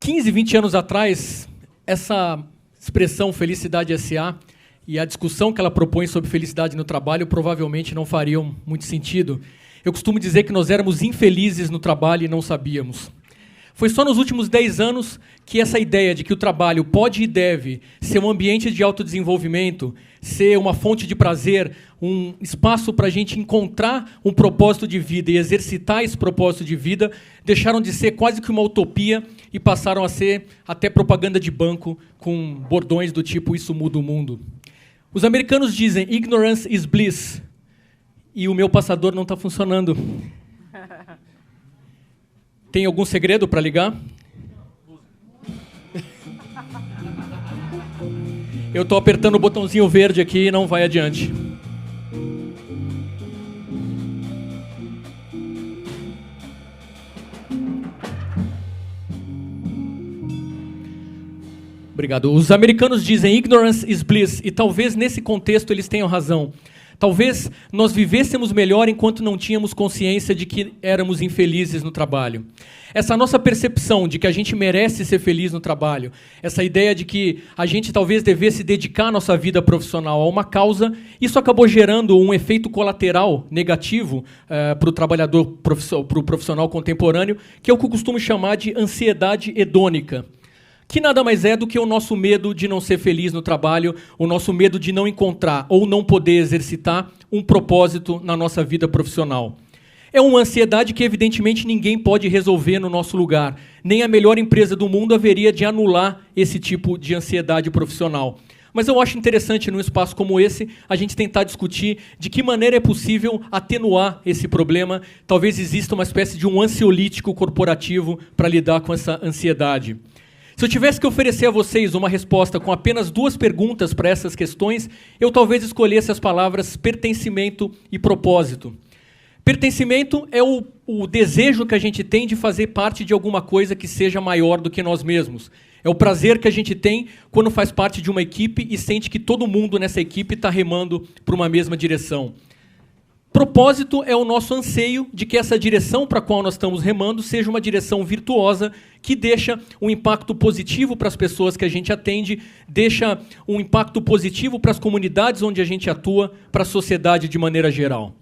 15, 20 anos atrás, essa expressão Felicidade S.A. e a discussão que ela propõe sobre felicidade no trabalho provavelmente não fariam muito sentido. Eu costumo dizer que nós éramos infelizes no trabalho e não sabíamos. Foi só nos últimos 10 anos que essa ideia de que o trabalho pode e deve ser um ambiente de autodesenvolvimento, ser uma fonte de prazer, um espaço para a gente encontrar um propósito de vida e exercitar esse propósito de vida, deixaram de ser quase que uma utopia e passaram a ser até propaganda de banco com bordões do tipo "isso muda o mundo". Os americanos dizem "ignorance is bliss", e o meu passador não está funcionando. Tem algum segredo para ligar? Eu estou apertando o botãozinho verde aqui e não vai adiante. Obrigado. Os americanos dizem "ignorance is bliss", e talvez nesse contexto eles tenham razão. Talvez nós vivêssemos melhor enquanto não tínhamos consciência de que éramos infelizes no trabalho. Essa nossa percepção de que a gente merece ser feliz no trabalho, essa ideia de que a gente talvez devesse dedicar a nossa vida profissional a uma causa, isso acabou gerando um efeito colateral negativo para o trabalhador, para o profissional contemporâneo, que é o que eu costumo chamar de ansiedade hedônica, que nada mais é do que o nosso medo de não ser feliz no trabalho, o nosso medo de não encontrar ou não poder exercitar um propósito na nossa vida profissional. É uma ansiedade que, evidentemente, ninguém pode resolver no nosso lugar. Nem a melhor empresa do mundo haveria de anular esse tipo de ansiedade profissional. Mas eu acho interessante, num espaço como esse, a gente tentar discutir de que maneira é possível atenuar esse problema. Talvez exista uma espécie de um ansiolítico corporativo para lidar com essa ansiedade. Se eu tivesse que oferecer a vocês uma resposta com apenas 2 perguntas para essas questões, eu talvez escolhesse as palavras pertencimento e propósito. Pertencimento é o desejo que a gente tem de fazer parte de alguma coisa que seja maior do que nós mesmos. É o prazer que a gente tem quando faz parte de uma equipe e sente que todo mundo nessa equipe está remando para uma mesma direção. Propósito é o nosso anseio de que essa direção para a qual nós estamos remando seja uma direção virtuosa, que deixa um impacto positivo para as pessoas que a gente atende, deixa um impacto positivo para as comunidades onde a gente atua, para a sociedade de maneira geral.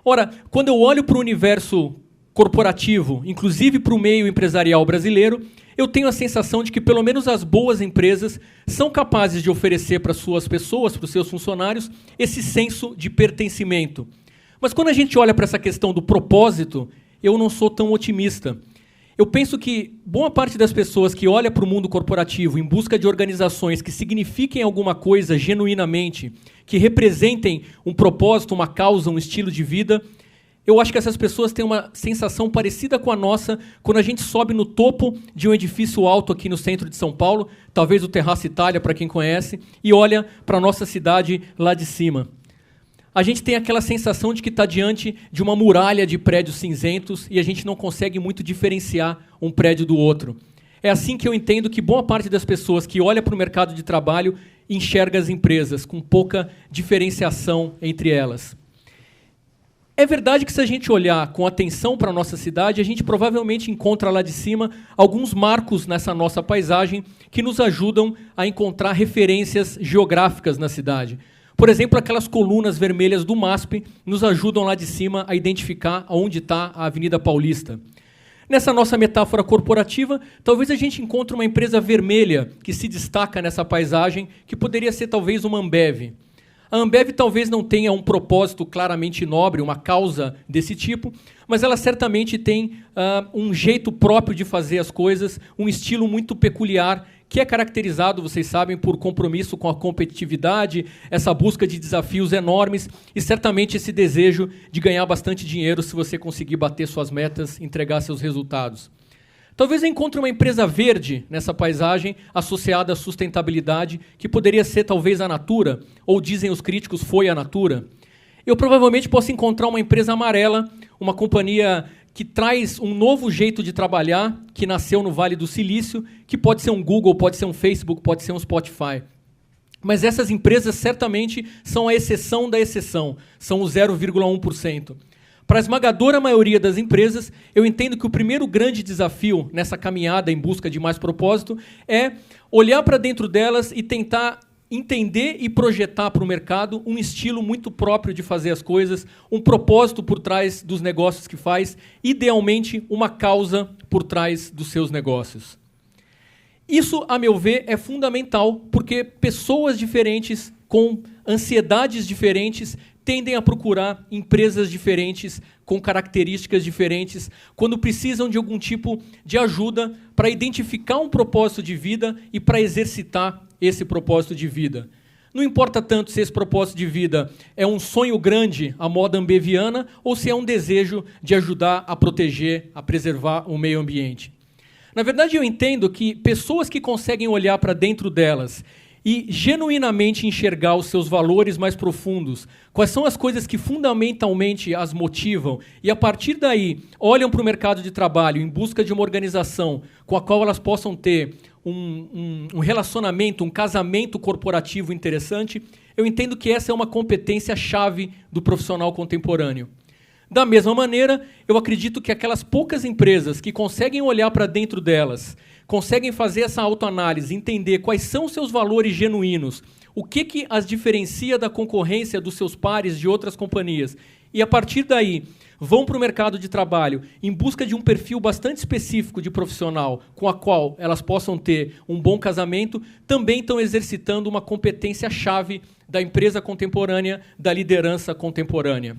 Ora, quando eu olho para o universo corporativo, inclusive para o meio empresarial brasileiro, eu tenho a sensação de que pelo menos as boas empresas são capazes de oferecer para as suas pessoas, para os seus funcionários, esse senso de pertencimento. Mas quando a gente olha para essa questão do propósito, eu não sou tão otimista. Eu penso que boa parte das pessoas que olha para o mundo corporativo em busca de organizações que signifiquem alguma coisa genuinamente, que representem um propósito, uma causa, um estilo de vida, eu acho que essas pessoas têm uma sensação parecida com a nossa quando a gente sobe no topo de um edifício alto aqui no centro de São Paulo, talvez o Terraço Itália, para quem conhece, e olha para a nossa cidade lá de cima. A gente tem aquela sensação de que está diante de uma muralha de prédios cinzentos e a gente não consegue muito diferenciar um prédio do outro. É assim que eu entendo que boa parte das pessoas que olha para o mercado de trabalho enxerga as empresas, com pouca diferenciação entre elas. É verdade que se a gente olhar com atenção para a nossa cidade, a gente provavelmente encontra lá de cima alguns marcos nessa nossa paisagem que nos ajudam a encontrar referências geográficas na cidade. Por exemplo, aquelas colunas vermelhas do MASP nos ajudam lá de cima a identificar onde está a Avenida Paulista. Nessa nossa metáfora corporativa, talvez a gente encontre uma empresa vermelha que se destaca nessa paisagem, que poderia ser talvez uma Ambev. A Ambev talvez não tenha um propósito claramente nobre, uma causa desse tipo, mas ela certamente tem um jeito próprio de fazer as coisas, um estilo muito peculiar, que é caracterizado, vocês sabem, por compromisso com a competitividade, essa busca de desafios enormes e certamente esse desejo de ganhar bastante dinheiro se você conseguir bater suas metas, entregar seus resultados. Talvez eu encontre uma empresa verde nessa paisagem associada à sustentabilidade, que poderia ser talvez a Natura, ou dizem os críticos, foi a Natura. Eu provavelmente posso encontrar uma empresa amarela, uma companhia que traz um novo jeito de trabalhar, que nasceu no Vale do Silício, que pode ser um Google, pode ser um Facebook, pode ser um Spotify. Mas essas empresas certamente são a exceção da exceção, são o 0,1%. Para a esmagadora maioria das empresas, eu entendo que o primeiro grande desafio nessa caminhada em busca de mais propósito é olhar para dentro delas e tentar entender e projetar para o mercado um estilo muito próprio de fazer as coisas, um propósito por trás dos negócios que faz, idealmente uma causa por trás dos seus negócios. Isso, a meu ver, é fundamental, porque pessoas diferentes, com ansiedades diferentes, tendem a procurar empresas diferentes, com características diferentes, quando precisam de algum tipo de ajuda para identificar um propósito de vida e para exercitar esse propósito de vida. Não importa tanto se esse propósito de vida é um sonho grande, à moda ambeviana, ou se é um desejo de ajudar a proteger, a preservar o meio ambiente. Na verdade, eu entendo que pessoas que conseguem olhar para dentro delas e genuinamente enxergar os seus valores mais profundos, quais são as coisas que fundamentalmente as motivam, e a partir daí olham para o mercado de trabalho em busca de uma organização com a qual elas possam ter um relacionamento, um casamento corporativo interessante, eu entendo que essa é uma competência-chave do profissional contemporâneo. Da mesma maneira, eu acredito que aquelas poucas empresas que conseguem olhar para dentro delas, conseguem fazer essa autoanálise, entender quais são os seus valores genuínos, o que as diferencia da concorrência dos seus pares de outras companhias, e a partir daí vão para o mercado de trabalho em busca de um perfil bastante específico de profissional com a qual elas possam ter um bom casamento, também estão exercitando uma competência-chave da empresa contemporânea, da liderança contemporânea.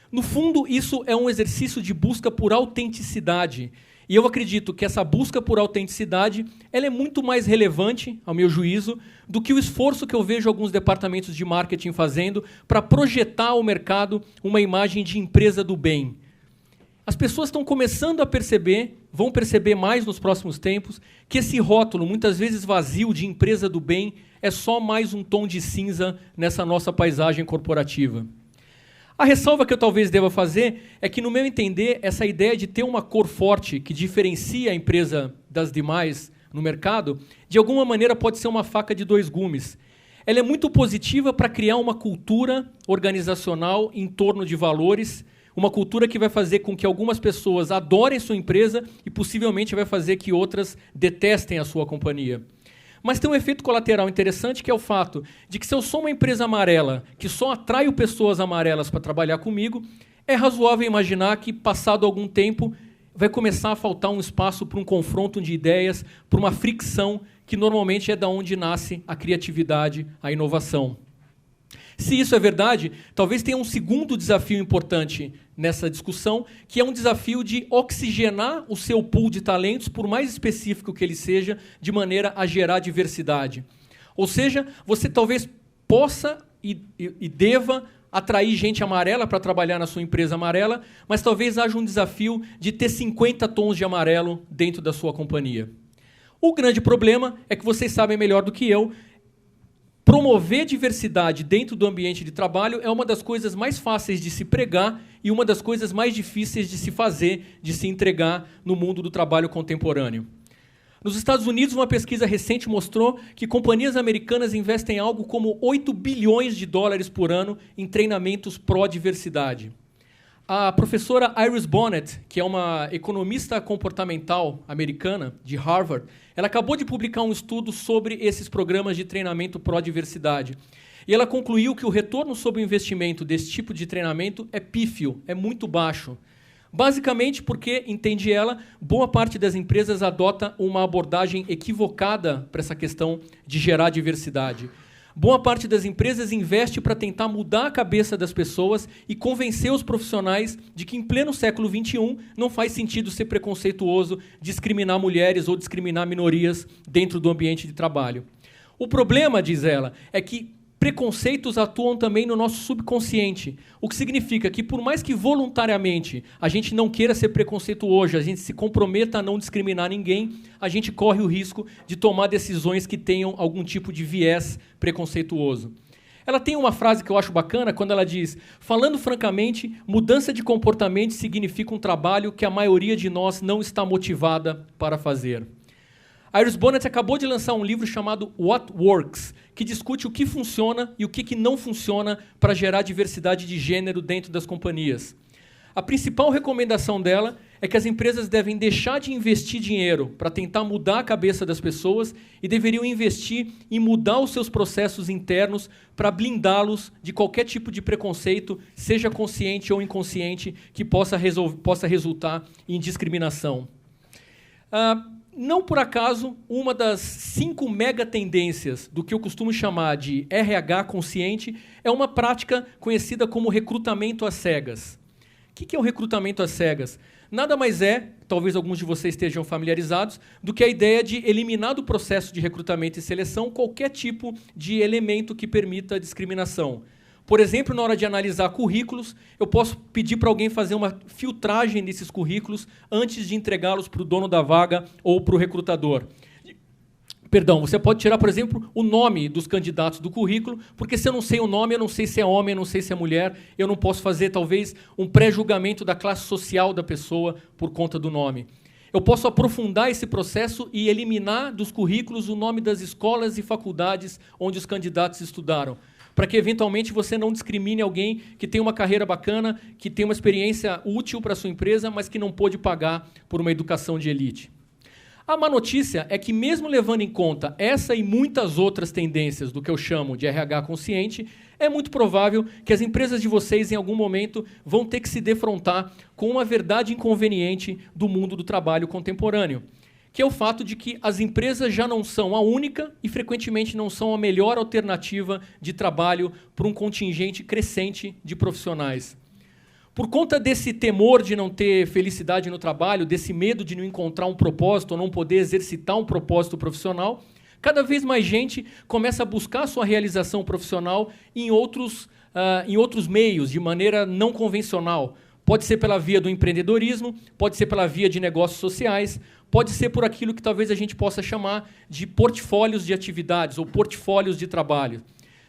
No fundo, isso é um exercício de busca por autenticidade. E eu acredito que essa busca por autenticidade ela é muito mais relevante, ao meu juízo, do que o esforço que eu vejo alguns departamentos de marketing fazendo para projetar ao mercado uma imagem de empresa do bem. As pessoas estão começando a perceber, vão perceber mais nos próximos tempos, que esse rótulo, muitas vezes vazio, de empresa do bem, é só mais um tom de cinza nessa nossa paisagem corporativa. A ressalva que eu talvez deva fazer é que, no meu entender, essa ideia de ter uma cor forte que diferencia a empresa das demais no mercado, de alguma maneira pode ser uma faca de dois gumes. Ela é muito positiva para criar uma cultura organizacional em torno de valores, uma cultura que vai fazer com que algumas pessoas adorem sua empresa e possivelmente vai fazer que outras detestem a sua companhia. Mas tem um efeito colateral interessante, que é o fato de que se eu sou uma empresa amarela, que só atraio pessoas amarelas para trabalhar comigo, é razoável imaginar que, passado algum tempo, vai começar a faltar um espaço para um confronto de ideias, para uma fricção, que normalmente é da onde nasce a criatividade, a inovação. Se isso é verdade, talvez tenha um segundo desafio importante nessa discussão, que é um desafio de oxigenar o seu pool de talentos, por mais específico que ele seja, de maneira a gerar diversidade. Ou seja, você talvez possa e deva atrair gente amarela para trabalhar na sua empresa amarela, mas talvez haja um desafio de ter 50 tons de amarelo dentro da sua companhia. O grande problema é que vocês sabem melhor do que eu, promover diversidade dentro do ambiente de trabalho é uma das coisas mais fáceis de se pregar e uma das coisas mais difíceis de se fazer, de se entregar no mundo do trabalho contemporâneo. Nos Estados Unidos, uma pesquisa recente mostrou que companhias americanas investem algo como 8 bilhões de dólares por ano em treinamentos pró-diversidade. A professora Iris Bonet, que é uma economista comportamental americana de Harvard, ela acabou de publicar um estudo sobre esses programas de treinamento pró-diversidade. E ela concluiu que o retorno sobre o investimento desse tipo de treinamento é pífio, é muito baixo. Basicamente porque, entende ela, boa parte das empresas adota uma abordagem equivocada para essa questão de gerar diversidade. Boa parte das empresas investe para tentar mudar a cabeça das pessoas e convencer os profissionais de que, em pleno século XXI, não faz sentido ser preconceituoso, discriminar mulheres ou discriminar minorias dentro do ambiente de trabalho. O problema, diz ela, é que preconceitos atuam também no nosso subconsciente, o que significa que, por mais que voluntariamente a gente não queira ser preconceituoso, a gente se comprometa a não discriminar ninguém, a gente corre o risco de tomar decisões que tenham algum tipo de viés preconceituoso. Ela tem uma frase que eu acho bacana quando ela diz: falando francamente, mudança de comportamento significa um trabalho que a maioria de nós não está motivada para fazer. A Iris Bonet acabou de lançar um livro chamado What Works, que discute o que funciona e o que não funciona para gerar diversidade de gênero dentro das companhias. A principal recomendação dela é que as empresas devem deixar de investir dinheiro para tentar mudar a cabeça das pessoas e deveriam investir em mudar os seus processos internos para blindá-los de qualquer tipo de preconceito, seja consciente ou inconsciente, que possa resultar em discriminação. Não por acaso, uma das 5 megatendências do que eu costumo chamar de RH consciente é uma prática conhecida como recrutamento às cegas. O que é o recrutamento às cegas? Nada mais é, talvez alguns de vocês estejam familiarizados, do que a ideia de eliminar do processo de recrutamento e seleção qualquer tipo de elemento que permita discriminação. Por exemplo, na hora de analisar currículos, eu posso pedir para alguém fazer uma filtragem desses currículos antes de entregá-los para o dono da vaga ou para o recrutador. Perdão, você pode tirar, por exemplo, o nome dos candidatos do currículo, porque se eu não sei o nome, eu não sei se é homem, eu não sei se é mulher, eu não posso fazer, talvez, um pré-julgamento da classe social da pessoa por conta do nome. Eu posso aprofundar esse processo e eliminar dos currículos o nome das escolas e faculdades onde os candidatos estudaram, para que, eventualmente, você não discrimine alguém que tem uma carreira bacana, que tem uma experiência útil para a sua empresa, mas que não pôde pagar por uma educação de elite. A má notícia é que, mesmo levando em conta essa e muitas outras tendências do que eu chamo de RH consciente, é muito provável que as empresas de vocês, em algum momento, vão ter que se defrontar com uma verdade inconveniente do mundo do trabalho contemporâneo, que é o fato de que as empresas já não são a única e, frequentemente, não são a melhor alternativa de trabalho para um contingente crescente de profissionais. Por conta desse temor de não ter felicidade no trabalho, desse medo de não encontrar um propósito ou não poder exercitar um propósito profissional, cada vez mais gente começa a buscar a sua realização profissional em outros meios, de maneira não convencional. Pode ser pela via do empreendedorismo, pode ser pela via de negócios sociais, pode ser por aquilo que talvez a gente possa chamar de portfólios de atividades ou portfólios de trabalho,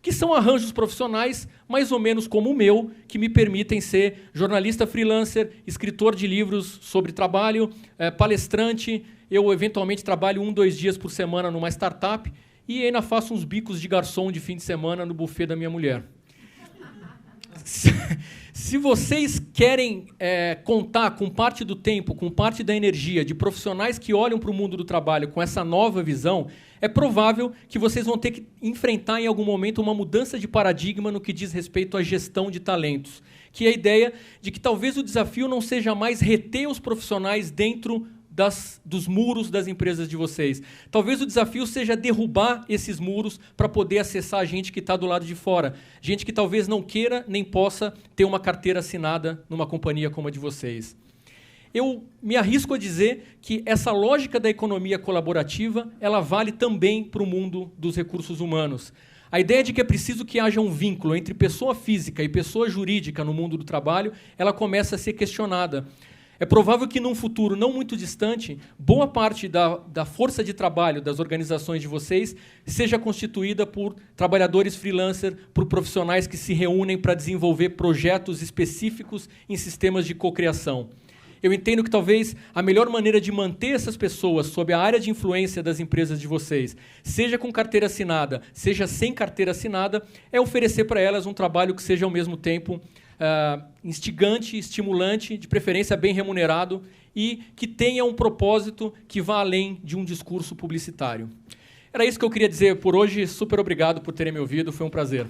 que são arranjos profissionais, mais ou menos como o meu, que me permitem ser jornalista freelancer, escritor de livros sobre trabalho, palestrante. Eu, eventualmente, trabalho 1, 2 dias por semana numa startup e ainda faço uns bicos de garçom de fim de semana no buffet da minha mulher. Se vocês querem contar com parte do tempo, com parte da energia de profissionais que olham para o mundo do trabalho com essa nova visão, é provável que vocês vão ter que enfrentar em algum momento uma mudança de paradigma no que diz respeito à gestão de talentos, que é a ideia de que talvez o desafio não seja mais reter os profissionais dentro dos muros das empresas de vocês. Talvez o desafio seja derrubar esses muros para poder acessar a gente que está do lado de fora. Gente que talvez não queira nem possa ter uma carteira assinada numa companhia como a de vocês. Eu me arrisco a dizer que essa lógica da economia colaborativa ela vale também para o mundo dos recursos humanos. A ideia de que é preciso que haja um vínculo entre pessoa física e pessoa jurídica no mundo do trabalho, ela começa a ser questionada. É provável que, num futuro não muito distante, boa parte da força de trabalho das organizações de vocês seja constituída por trabalhadores freelancer, por profissionais que se reúnem para desenvolver projetos específicos em sistemas de cocriação. Eu entendo que talvez a melhor maneira de manter essas pessoas sob a área de influência das empresas de vocês, seja com carteira assinada, seja sem carteira assinada, é oferecer para elas um trabalho que seja, ao mesmo tempo, instigante, estimulante, de preferência bem remunerado e que tenha um propósito que vá além de um discurso publicitário. Era isso que eu queria dizer por hoje. Super obrigado por terem me ouvido. Foi um prazer.